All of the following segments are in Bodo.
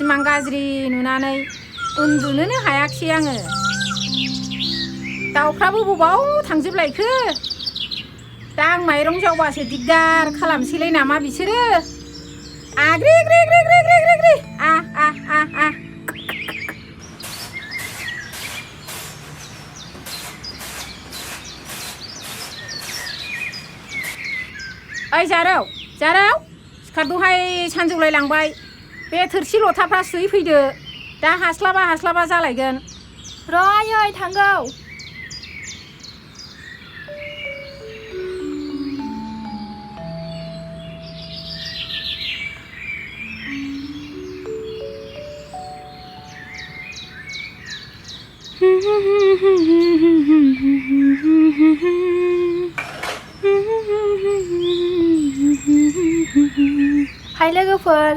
सिमां गाज्रि नुनानै उन्दुनोनो हायाखिसै आङो। दाउफ्राबो बबाव थांजोबलायखो? दा आं माइरं जावबासो दिगदार खालामसैलाय नामा बिसोरो? आग्रि ग्रि ग्रि ग्रि ग्रि ग्रि ग्रि आ आ आ आ। ओइ जारौ जारौ सिखारदोहाय सानजौलाय लांबाय। बे थोरसि लथाफ्रा सुहैफैदो। दा हास्लाबा जालायगोन। र' आयै थांगौ। हाय लोगोफोर,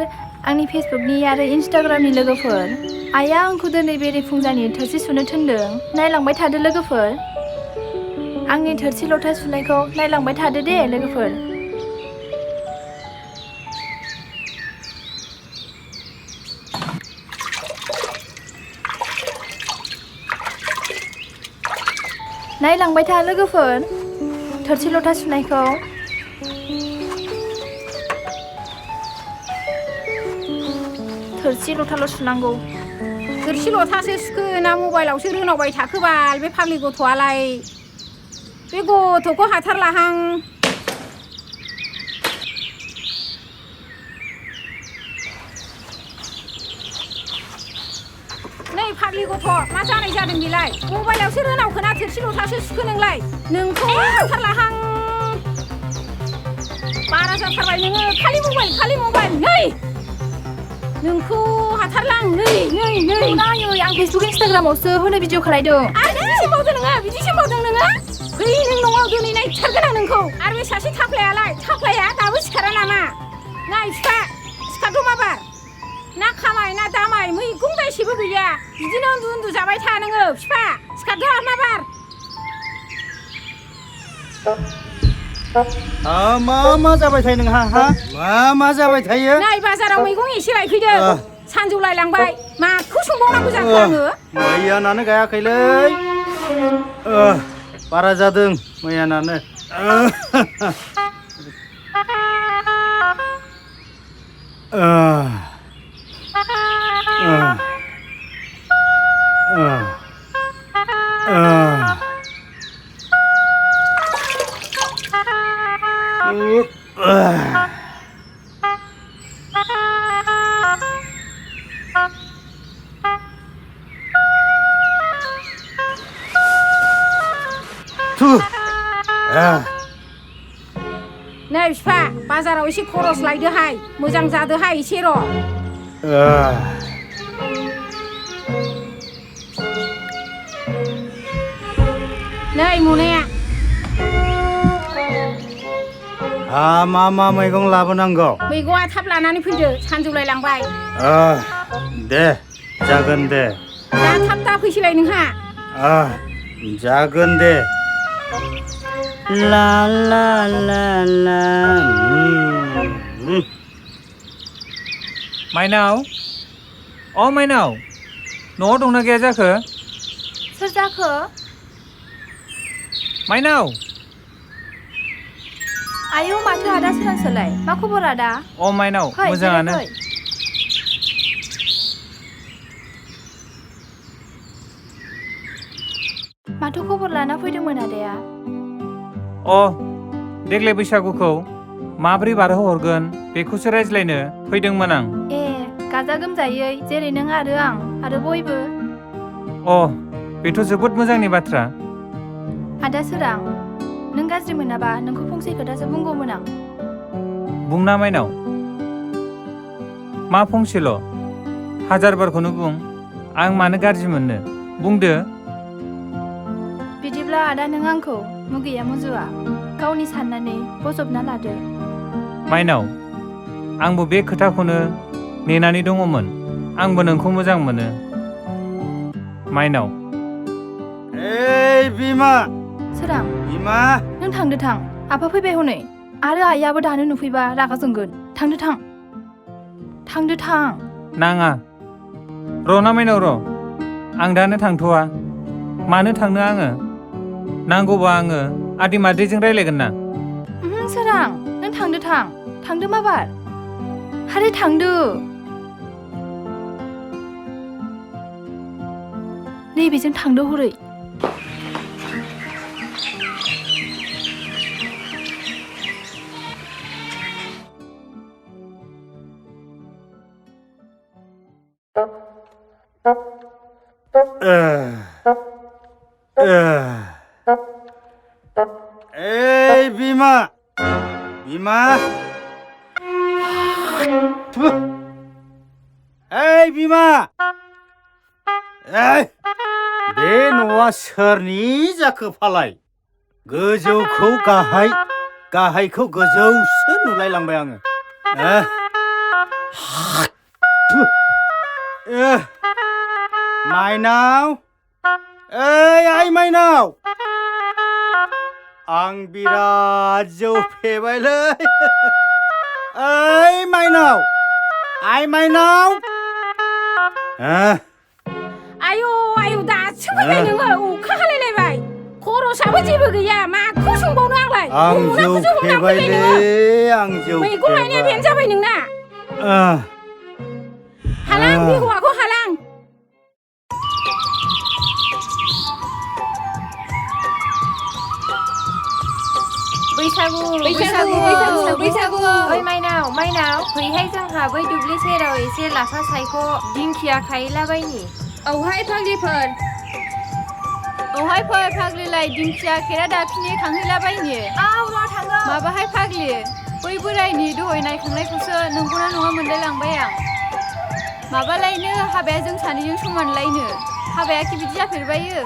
आंनि फेसबुकनि आरो इन्स्टाग्रामनि लोगोफोर। आइया आंखौ दिनै बेरे फुंजानि थोरसि सुनो थिनदों। नायलांबाय थादो लोगोफोर। आंनि थोरसि लथा सुनायखौ नायलांबाय थादो दे लोगोफोर। नायलांबाय था लोगोफोर थोरसि लथा सुनायखौ। थोरसि लथाल' सुनांगौ। थोरसि लथासो सुखो ना मबाइलावसो रोनावबाय थाखोबाल बे फाग्लि गथ'आलाय? बे गथ'खौ हाथारलाहां। नै फाग्लि गथ' मा जानाय जादों बेलाय? मबाइलावसो रोनावखोना थोरसि लथासो सुखो नोंलाय? नोंखौ हाथारलाहां। बारा जाथारबाय नोङो। खालि मबाइल नै नोंखौ हाथारलां। नै आयै आं फेसबुक इन्स्टाग्रामावसो होनो भिडिअ खालायदों। आरो बिदिसो मावदों नोङो? फै नों न'आव दिनै नायथारगोन आं नोंखौ। आरो बे सासे थाफ्लाया दाबो सिखारा नामा? नाय बिफा सिखारथ' माबार। ना खामाय ना दामाय मैगं दायसेबो गैया। बिदिनो उन्दु जाबाय था नोङो बिफा। सिखारथ' माबार। मा जाबाय थायो नोंहा? मा जाबाय थायो? नै बाजाराव मैगं एसे लायफैदो। सानजौलाय लांबाय। माखौ संबावनांगौ जाखो आङो? मैयानानो गायाखैलै। बारा जादों मैयानानो। नै बिफा बाजाराव एसे खरस लायदोहाय। मोजां जादोहाय एसे र'। नै मनाया। मा मैगं लाबोनांगौ? मैगंआ थाब लानानै फैदो। सानजौलाय लांबाय। दे जागोन दे। दा थाब दा फैसैलाय नोंहा। जागोन दे। ला ला ला ला। माइनाव, माइनाव, न'आव दंना गैया जाखो? सोर जाखो? माइनाव। आयौ माथो आदा सोरांसोलाय? मा खबर आदा? माइनाव मोजाङानो। माथो खबर लाना फैदोंमोन आदाया? देग्लाय बैसागुखौ माब्रै बारहोहरगोन बेखौसो रायज्लायनो फैदोंमोन आं। गाजा गोमजायै जेरै नों आरो आं आरो बयबो। बेथ' जोबोद मोजांनि बाथ्रा। आदा सोरां, नों गाज्रि मोनाबा नोंखौ फंसे खोथासो बुंगौमोन आं। बुंना माइनाव। मा फंसेल'? हाजार बारखौनो बुं। आं मानो गाज्रि मोननो? बुंदो। बिदिब्ला आदा नों आंखौ मुगैया मुजुवा गावनि साननानै बजबना लादो। माइनाव, आंबो बे खोथाखौनो नेनानै दङमोन। आंबो नोंखौ मोजां मोनो माइनाव। बिमा। सोरां। बिमा। नों थांदो थां। आफा फैबाय हनै। आरो आइयाबो दानो नुफैबा रागा जोंगोन। थांदो थां। नाङा, र'ना माइनाव र' आं दानो थांथ'वा मानो थांनो आङो नांगौबा आङो आदै मादैजों रायलायगोन ना सोरां नों थांदो माबार हारे थांदो नैबेजों थांदो हरै Ei, Bima! Bima! Ei, Bima! Ei! बे न'आ सोरनि जाखो फालाय गोजौखौ गाहाय गाहायखौ गोजौसो नुलायलांबाय आङो माइनाव ओइ आइ माइनाव आं बिराद जौ फेबायलै ओइ माइनाव आइ माइनाव आयौ आयौ दासो फैबाय नोङो अखा हालायलायबाय खरसाबो जेबो गैया माखौ सोंबावनो आंलाय आं जौ फेबायलै आं जौ मैगं लायनाया बेनो जाबाय नोंना हालां बे हौवाखौ हालां बैसागु ओइ माइनाव फैहाय जोंहा बै दुब्लि सेराव एसे लाफा सायख' दिंखिया खाहैलाबायनि औहाय फाग्लिफोर औहाय फै फाग्लिलाय दिंखिया खेरा दाफिनि खांहैलाबायनि माबाहाय फाग्लि बै बोरायनि दहाय नायखांनायखौसो नंगौना नङा मोनलायलांबाय आं माबालायनो हाबाया जों सानैजों समानलायनो हाबायाखि बिदि जाफेरबायो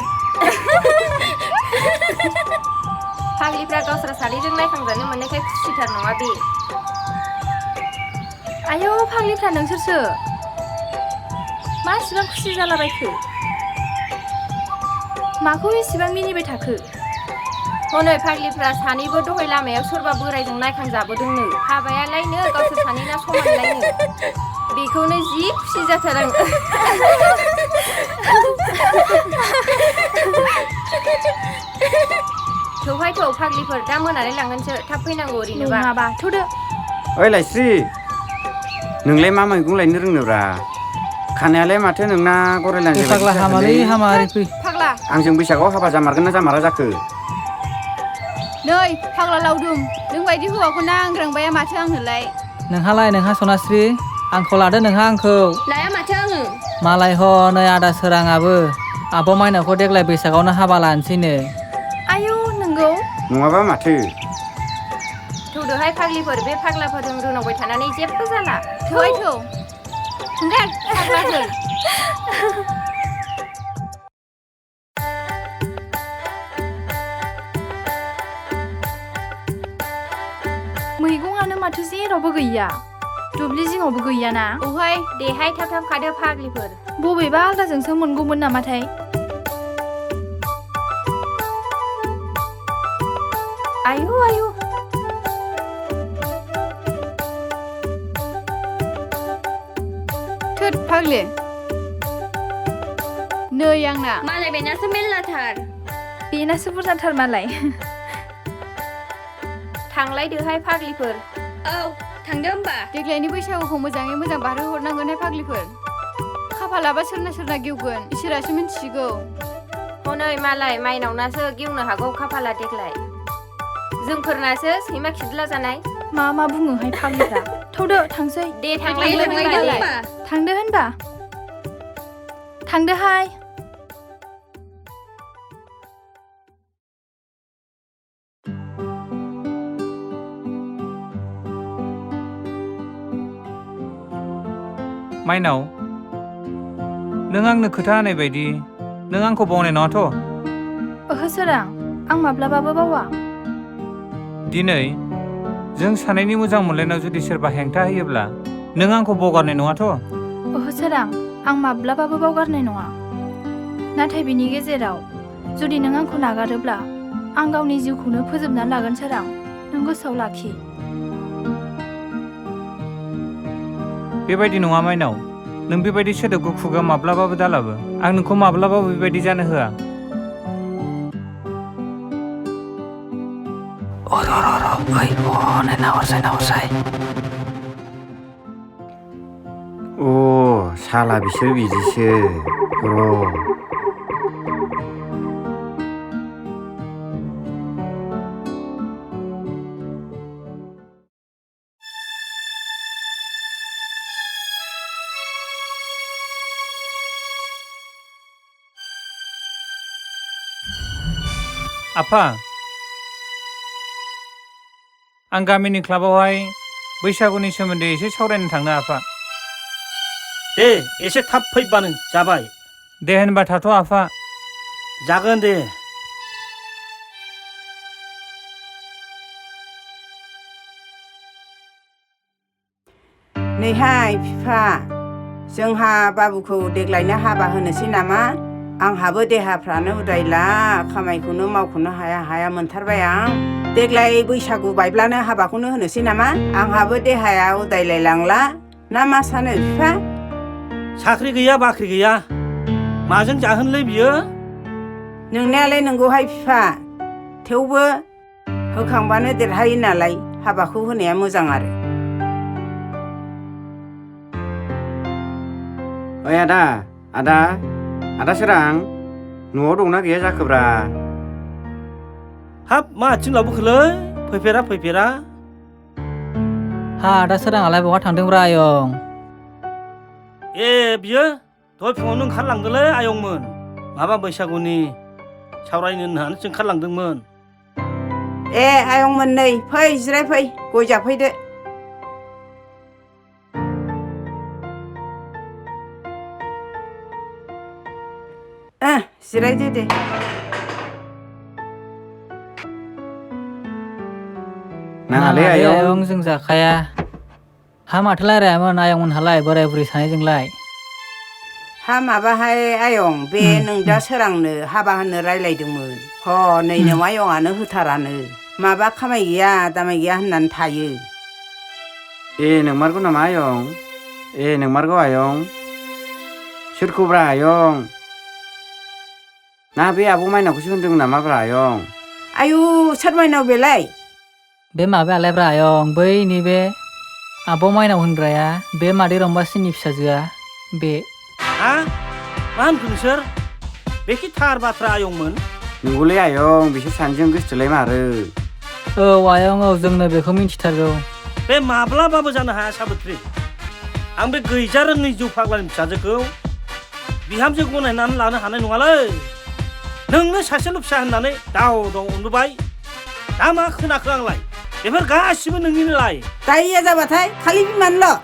फाग्लिफ्रा गावस्रा सानैजों नायखांजानो मोननायखाय खुसिथार नङा बे आयौ फाग्लिफ्रा नोंसोरसो मा इसिबां खुसि जालाबायखो माखौ इसिबां मिनिबाय थाखो हनै फाग्लिफ्रा सानैबो दहाय लामायाव सोरबा बोरायजों नायखांजाबोदोंनो हाबायालायनो गावसोर सानैना समानलायनो बेखौनो जि खुसि जाथार आं थौहाय थौ फाग्लिफोर दा मोनानै लांगोनसो थाब फैनांगौ ओरैनोबा नङाबा थौदो ओइ लाइस्रि नोंलाय मा मैगं लायनो रोंनोब्रा खानायालाय माथो नोंना गरायलांजोबबाय फाग्ला हामालै हामा ओरै फै फाग्ला आंजों बैसागआव हाबा जामारगोन ना जामारा जाखो नै फाग्ला लावदुम नों बायदि हौवाखौ नांग्रांबाया माथो आंनोलाय नोंहा सनास्रि आंखौ लादो नोंहा आंखौ लाया माथो आङो मालाय ह नै आदा सोराङाबो आब' माइनावखौ देग्लाय बैसागावनो हाबा लानोसैनो आयौ नंगौ नङाबा माथो थौदोहाय फाग्लिफोर बे फाग्लाफोरजों रोनावबाय थानानै जेबो जाला थौहाय थौ ओंखार फाग्लाफोर मैगंआनो माथो जेरावबो गैया दुब्लि जिङावबो गैयाना औहाय देहाय थाब थाब खादो फाग्लिफोर बबेबा आलदाजोंसो मोनगौमोन नामाथाय आयु आयु थोद फाग्लि नै आंना मालाय बेनासो मेल्लाथार बेनासो बुरजाथार मालाय थांलायदोहाय फाग्लिफोर औ थांदो होमबा देग्लायनि बैसागुखौ मोजाङै मोजां बारहोहरनांगोनहाय फाग्लिफोर खाफालाबा सोरना गेवगोन इसोरासो मिन्थिसिगौ हनै मालाय माइनावनासो गेवनो हागौ खाफाला देग्लाय जोंफोरनासो सैमा खिदला जानाय मा बुङोहाय फाग्लिफ्रा थौदो थांसै दे थांलायदो थांदो होनबा थांदोहाय माइनाव नों आंनो खोथा होनाय बायदि नों आंखौ बावनाय नङाथ' ओहो सोरां आं माब्लाबाबो बावा दिनै जों सानैनि मोजां मोनलायनायाव जुदि सोरबा हेंथा होयोब्ला नों आंखौ बावगारनाय नङाथ' ओहो सोरां आं माब्लाबाबो बावगारनाय नङा नाथाय बिनि गेजेराव जुदि नों आंखौ नागारोब्ला आं गावनि जिउखौनो फोजोबनानै लागोन सोरां नों गोसोआव लाखि बेबायदि नङा माइनाव नों बेबायदि सोदोबखौ खुगा माब्लाबाबो दालाबो आं नोंखौ माब्लाबाबो बेबायदि जानो होआ अ साला बिसोर बिदिसो र' आफा आं गामिनि क्लाबावहाय बैसागुनि सोमोन्दै एसे सावरायनो थांनो आफा दे एसे थाब फैबानो जाबाय दे होनबा थाथ' आफा जागोन दे नैहाय बिफा जोंहा बाबुखौ देग्लायनो हाबा होनोसै नामा आंहाबो देहाफ्रानो उदायला खामायखौनो मावख'नो हाया मोनथारबाय आं देग्लाय बैसागु बायब्लानो हाबाखौनो होनोसै नामा आंहाबो देहाया उदायलायलांला ना मा सानो बिफा साख्रि गैया बाख्रि गैया माजों जाहोनलै बियो नोंनायालाय नंगौहाय बिफा थेवबो होखांबानो देरहायो नालाय हाबाखौ होनाया मोजां आरो ओइ आदा सोरां न'आव दंना गैया जाखोब्रा हाब मा आथिं लाबोखोलै फैफेरा हा आदा सोराङालाय बहा थांदोंब्रा आयं ए बियो दहाय फुङावनो ओंखारलांदोंलै आयंमोन माबा बैसागुनि सावरायनो होननानैसो ओंखारलांदोंमोन ए आयंमोन नै फै जिरायफै गय जाफैदो जिरायदो दे नाङालै आयं जों जाखाया हा माथो रायलायामोन आयंमोनहालाय बोराय बुरै सानैजोंलाय हा माबाहाय आयं बे नों दा सोरांनो हाबा होनो रायलायदोंमोन ह नै नों आयंआनो होथारानो माबा खामाय गैया दामाय गैया होननानै थायो ए नोंमारगौ नामा आयं ए नोंमारगौ आयं सोरखौब्रा आयं ना बे आब' माइनावखौसो होनदों नामाब्रा आयं आयु सोर माइनाव बेलाय बे माबायालायब्रा आयं बै नैबे आब' माइनाव होनग्राया बे मादै रम्बासीनि फिसाजोआ बे हा मा होनखो नोंसोर बेखि थार बाथ्रा आयंमोन नंगौलै आयं बिसोर सानैजों गोसोथोलाय मारो औ आयं औ जोंनो बेखौ मिन्थिथारगौ बे माब्लाबाबो जानो हाया साबोथ्रि आं बे गैजा रोङै जौ फाग्लानि फिसाजोखौ बिहामजो गनायनानै लानो हानाय नङालै नोंनो सासेल' फिसा होननानै दाव अनबोबाय दा मा खोनाखो आंलाय बेफोर गासिबो नोंनिनोलाय दायया जाबाथाय खालि बिमानोल'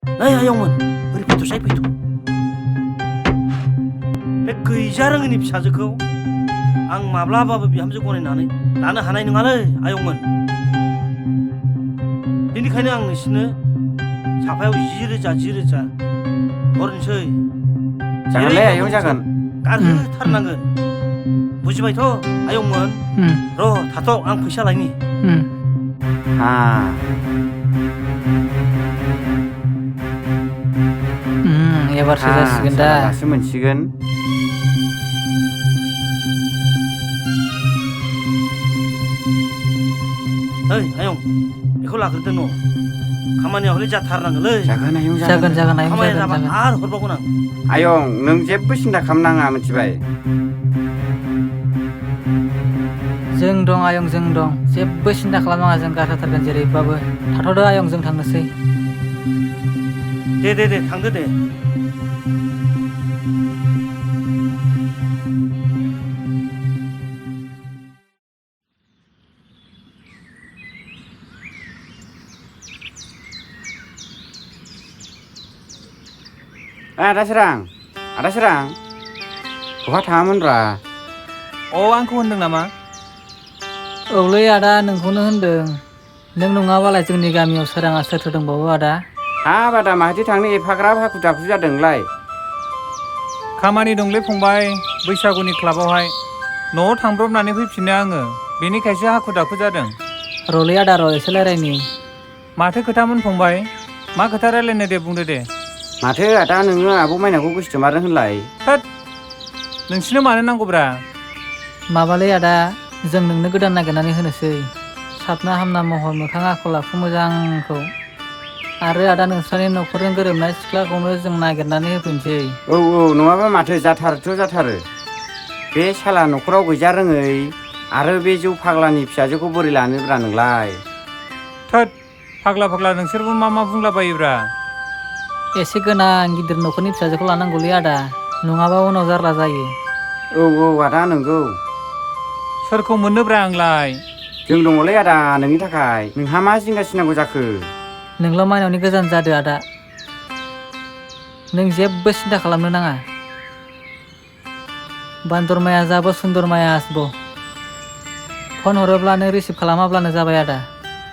नै आयंमोन ओरै फैथ'साय फैथ' बे गैजा रोङैनि फिसाजोखौ आं माब्लाबाबो बिहामजो गनायनानै लानो हानाय नङालै आयंमोन बेनिखायनो आं नोंसिनो साफायाव 10,000 हरनोसै जागोनलै आयं जागोन गारहोथारनांगोन बुजिबायथ' आयंमोन र' थाथ' आं फैसा लायनि एबारसो जासिगोन दा दासो मोनसिगोन ओइ आयं बेखौ लाग्रोदो न' खामानिया हले जाथारनांगोनलै जागोन आयं जागोन आयं खामानिया जाबा आरो हरबावगोन आं आयं नों जेबो सिन्था खालामनाङा मिथिबाय जों दं आयं जों दं जेबो सिन्था खालामनाङा जों गारहोथारगोन जेरैबाबो थाथ'दो आयं जों थांनोसै दे थांदो दे आदा सोरां बहा थाङामोनब्रा आंखौ होनदों नामा औलै आदा नोंखौनो होनदों नों नङाबालाय जोंनि गामियाव सोराङा सोरथो दंबावो आदा हाब आदा माहाथो थांनो एफाग्राब हाखु दाखु जादोंलाय खामानि दंलै फंबाय बैसागुनि क्लाबावहाय न'आव थांब्रबनानै फैफिनो आङो बेनिखायसो हाखु दाखु जादों। रलै आदा र' एसे रायलायनि। माथो खोथामोन फंबाय? मा खोथा रायलायनो दे बुंदो दे। माथो आदा नोङो आब' माइनावखौ गोसोथोमारदों होनलाय? थोद नोंसिनो मानो नांगौब्रा? माबालै आदा जों नोंनो गोदान नागिरनानै होनोसै साबना हामना महर मोखां आखल आखु मोजांखौ आरो आदा नोंस्रानि न'खरजों गोरोबनाय सिख्लाखौनो जों नागिरनानै होफैनोसै। औ नङाबा माथो जाथारो। बे साला न'खराव गैजा रोङै आरो बे जौ फाग्लानि फिसाजोखौ बोरै लानोब्रा नोंलाय? थोद फाग्ला नोंसोरबो मा बुंलाबायोब्रा? एसे गोनां गिदिर न'खरनि फिसाजोखौ लानांगौलै आदा नङाबा उनाव जारला जायो। औ आदा नंगौ। सोरखौ मोननोब्रा आंलाय? जों दङलै आदा नोंनि थाखाय। नोंहा मा जिंगासिनांगौ जाखो? नोंल' माइनावनि गोजान जादो आदा। नों जेबो सिन्था खालामनो नाङा। बान्दर माया जाबो सुन्दर माया आसबो। फन हरोब्लानो रिसिभ खालामाब्लानो जाबाय आदा।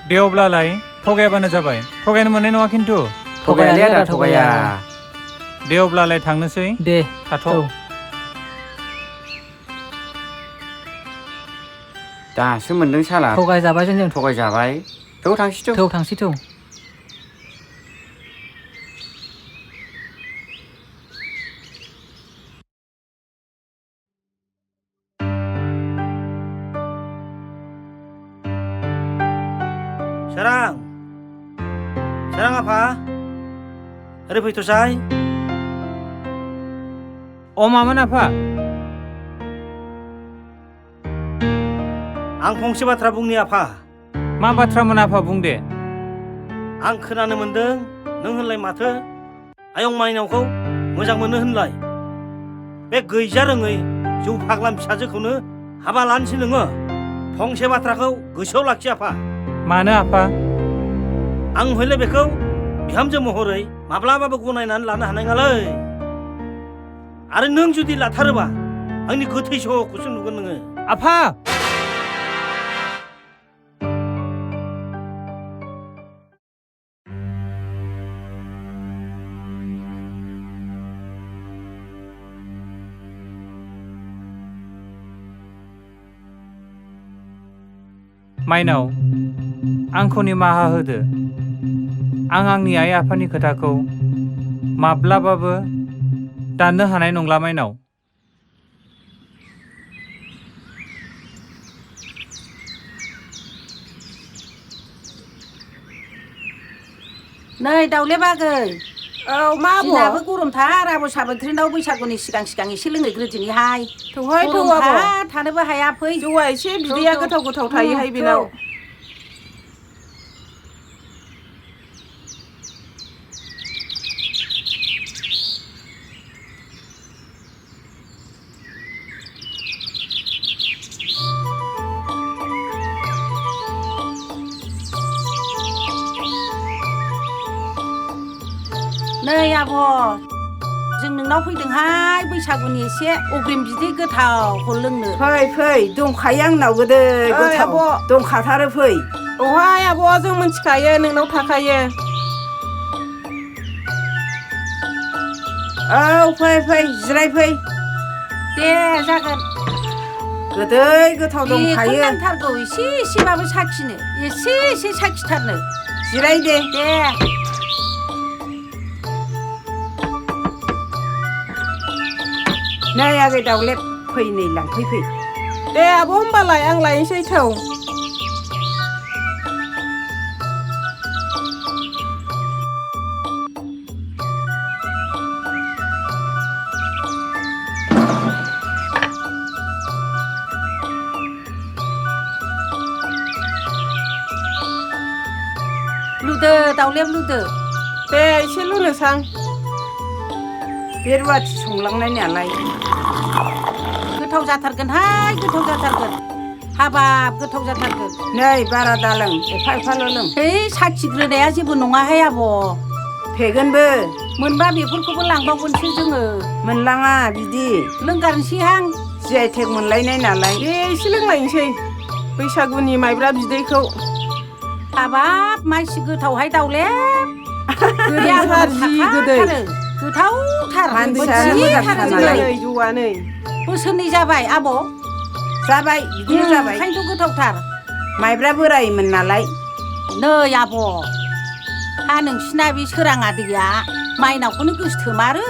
दे अब्लालाय थगायाबानो जाबाय। थगायनो मोननाय नङा खिन्थु। थगायालै आदा थगाया। दे अब्लालाय थांनोसै। दे थाथ'। दासो मोनदों साला। थगायजाबाय जों थगायजाबाय। थांसै थौ। Sarang apa? Oरै फैथ'साय। मामोन आफा? आं फंसे बाथ्रा बुंनि आफा। मा बाथ्रामोन आफा बुं दे। आं खोनानो मोनदों नों होनलाय माथो आयं माइनावखौ मोजां मोनो होनलाय। बे गैजा रोङै जौ फाग्लानि फिसाजोखौनो हाबा लानोसै नोङो। फंसे बाथ्राखौ गोसोआव लाखि आफा। मानो आफा? आं हयले बेखौ बिहामजो महरै माब्लाबाबो गनायनानै लानो हानाय नङालै। आरो नों जुदि लाथारोबा आंनि गोथै सह'खौसो नुगोन नोङो। आफा! माइनाव आंखौ निमाहा होदो। आं आंनि आइ आफानि खोथाखौ माब्लाबाबो दाननो हानाय नंला माइनाव। नै दाउले बागै। औ मा दिनाबो गरमथार आब' साबोनथ्रिनाव बैसागुनि सिगां एसे लोंहैग्रोदिनिहाय। थौहाय थौ आब'। थानोबो हाया फै। जौआ एसे बिदैया गोथाव थायोहाय बेनाव। नै आब' जों नोंनाव फैदोंहाय बैसागुनि एसे अग्रिम बिदै गोथावखौ लोंनो। फै दंखायो आंनाव गोदै गोथाव दंखाथारो फै। औहाय आब' जों मिथिखायो नोंनाव थाखायो। औ फै जिरायफै। दे जागोन। गोदै गोथाव दंखायो। नांथारगौ एसेबाबो साखिनो एसे साखिथारनो। जिराय दे। नै आगै दाउलेब फै नै लांफै। दे आब' होमबालाय आं लायनोसै थौ। लुदो दाउलेब लुदो। दे एसे लुनोसां। बे रुवाथि संलांनाय नालाय गोथाव जाथारगोनहाय गोथाव जाथारगोन। हाबाब गोथाव जाथारगोन। नै बारा दालों एफाल' लों। साखिग्रोनाया जेबो नङाहाय आब'। फेगोनबो। मोनबा बेफोरखौबो लांबावगोनसो जोङो। मोनलाङा बिदि। लोंगारनोसैहां जि आइ टेग मोनलायनाय नालाय। दे एसे लोंलायनोसै बैसागुनि माइब्रा बिदैखौ। हाबाब माइसि गोथावहाय दाउलेब। गोदैथार जि गोदै। गोथावथार मानसियानो मोजांथार नालाय जौआ नै। बोसोरनै जाबाय आब' जाबाय बिदिनो जाबाय ओंखायनोथ' गोथावथार माइब्रा बोरायमोन नालाय नै आब' हा नोंसिना बे सोराङा दैया माइनावखौनो गोसोथोमारो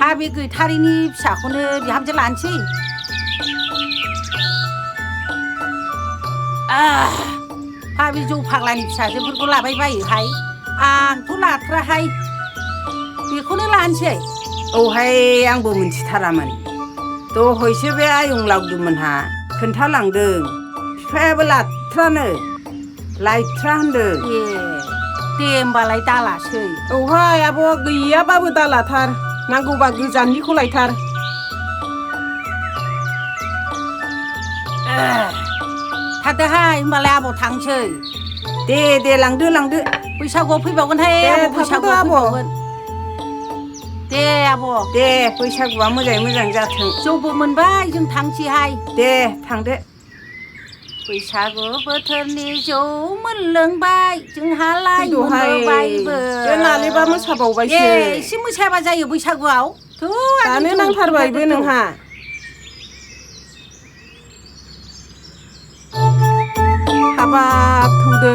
हा बे गैथारिनि फिसाखौनो बिहामजो लानोसै हा बे जौ फाग्लानि फिसाजोफोरखौ लाबाय बायोहाय आंथ' लाथ्राहाय बेखौनो लानोसै औहाय आंबो मिथिथारामोन दहयसो बे आयं लावदुमोनहा खोन्थालांदों बिफायाबो लाथ्रानो लायथ्रा होनदों दे होमबालाय दालासै औहाय आब' गैयाबाबो दालाथार नांगौबा गोजाननिखौ लायथार थादोहाय होमबालाय आब' थांसै दे लांदो बैसागुआव फैबावगोनहाय आब' बैसागुआव फैबावगोन दे आब' दे बैसागुआ मोजाङै मोजां जाथों जौबो मोनबाय जों थांसैहाय दे थांदो बैसागु बोथोरनि जौ मोनलोंबाय जोंहालाय मोनबोबायबो बे नालेबा मोसाबावबायसो एसे मोसाबा जायो बैसागुआव दानो नांथारबायबो नोंहा हाबाब थौदो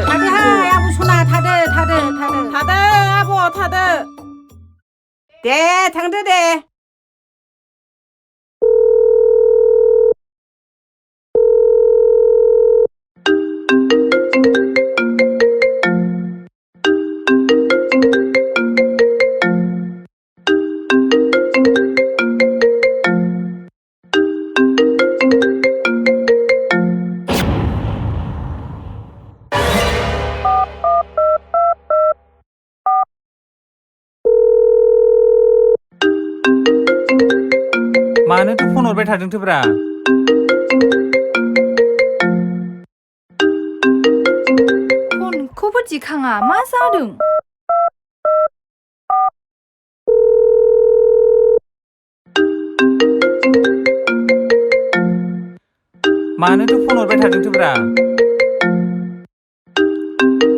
थादोहाय आब' सना थादो आब' थादो दे थांदो दे मानोथो फन हरबाय थादोंथोब्रा फनखौबो दिखाङा मा जादों मानोथो फन हरबाय थादोंथोब्रा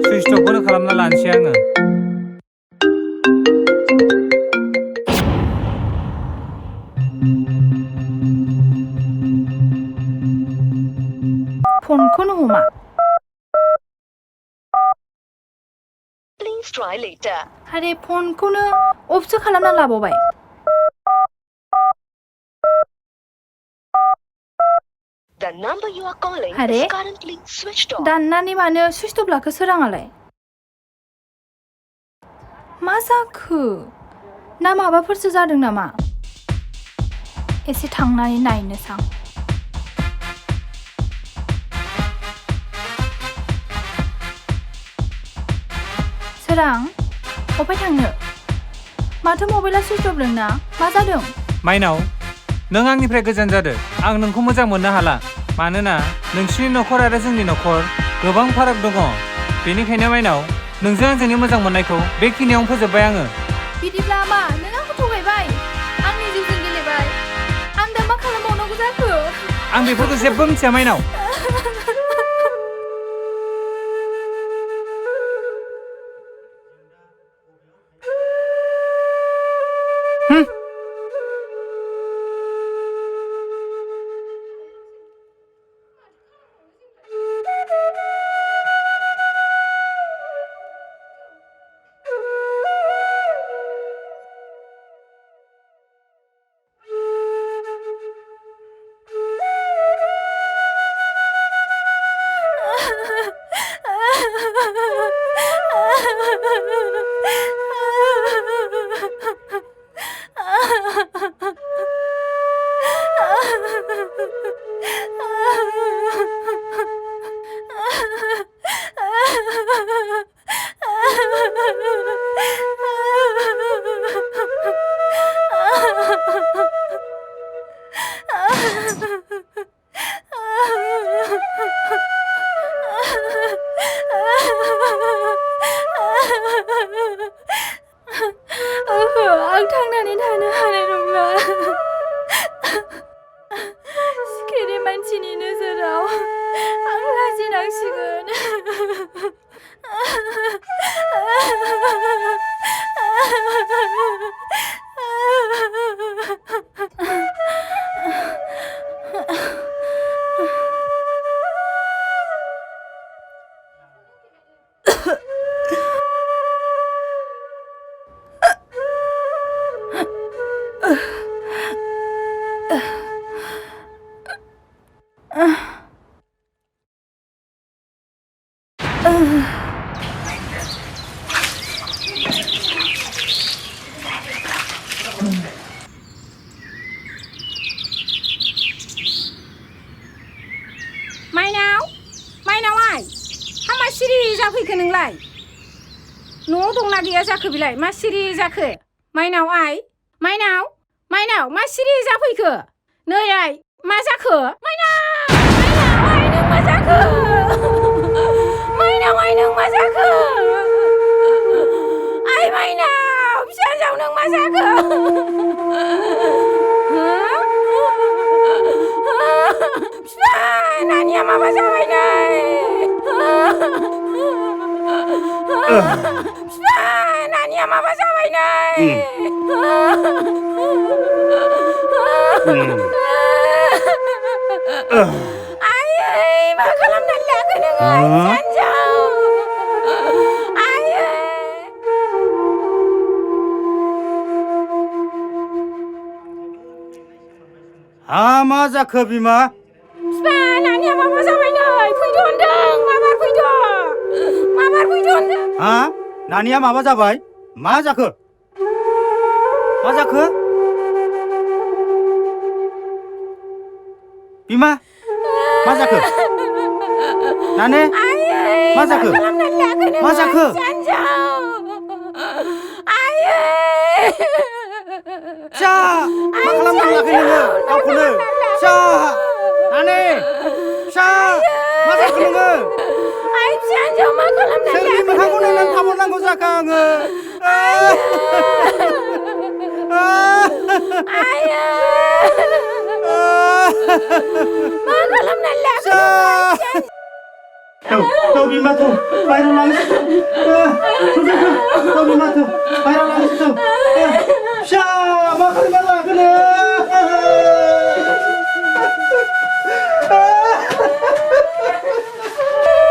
सुइस अफखौनो खालामना लानोसै आङो फनखौनो हमा आरे फनखौनो अफसो खालामना लाबावबाय आरे दाननानै मानो सुइच अफ लाखो सोराङालाय मा जाखो ना माबाफोरसो जादों नामा एसे थांनानै नायनोसां सोरां अफाय थांनो माथो मबाइला सुइच अफ नोंना मा जादों माइनाव नों आंनिफ्राय गोजान जादो आं नोंखौ मोजां मोननो हाला मानोना नोंसिनि नखर आरो जोंनि नखर गोबां फाराग दङ बेनिखायनो माइनाव नोंजों आंजोंनि मोजां मोननायखौ बेखिनियावनो फोजोबबाय आङो बिदिब्ला मा नों आंखौ थगायबाय आंनि जिउजों गेलेबाय आं दा मा खालामबावनांगौ जाखो आं बेफोरखौ जेबो मिथिया माइनाव जाफैखो नोंलाय न'आव दंना गैया जाखो बिलाय मा सिरि जाखो माइनाव आइ माइनाव माइनाव मा सिरि जाफैखो नै आइ मा जाखो माइनाव आइ नों मा जाखो माइनाव आइ नों मा जाखो आइ माइनाव फिसाजोआव नों मा जाखो फिफा नानिया माबा जाबाय नै फिफा नानिया माबा जाबाय नै आयै मा खालामनानै लाखो नोङो सानजौ आयै मा जाखो बिमा फिफा नानिया माबा जाबाय नै फैद' होनदों माबार फैद' होनदों नानिया माबा जाबाय मा जाखो बिमा मा जाखो नाने मा जाखो मा जाखो जा मा खालामनानै लाखै नोङो गावखौनो फिसा नाने फिसा मा जाखो नोङो सोरनि मोखांखौ नायनानै थाबावनांगौ जाखो आङो मा खालामनानै लाखो Tao bị mất rồi, bay ra lắng Tao bị mất rồi, bay ra lắng rồi Xa, mà không bắt lại cái này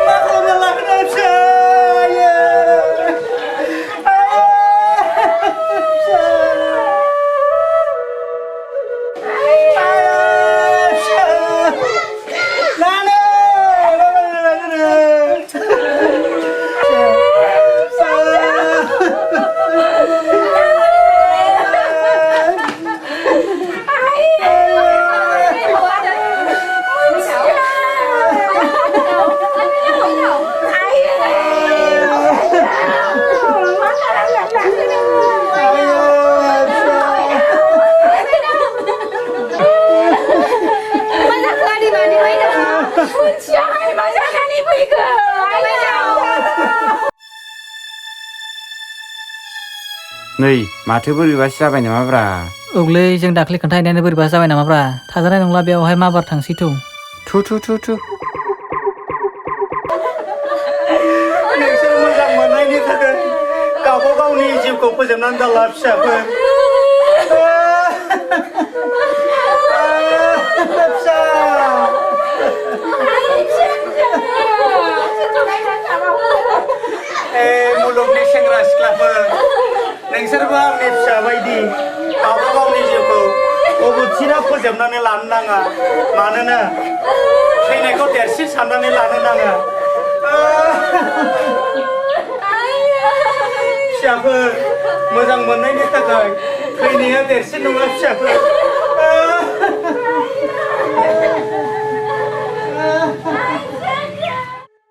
Mà không bắt lại cái này xa नै माथो बोरैबासो जाबाय नामाब्रा औलै जों दाख्लै खोन्थाहैनायानो बोरैबा जाबाय नामाब्रा थाजानाय नंला बेयावहाय माबार थांसै थौ नोंसोर मोजां मोननायनि थाखाय गावबा गावनि जिउखौ फोजोबनानै दाला फिसाफोर फिसा मुलुगनि सेंग्रा सिख्लाफोर नोंसोरबो आंनि फिसा बायदि गावबा गावनि जिउखौ अबथिरा फोजोबनानै लानो नाङा मानोना थैनायखौ देरसिन साननानै लानो नाङा फिसाफोर मोजां मोननायनि थाखाय थैनाया देरसिन नङा फिसाफोर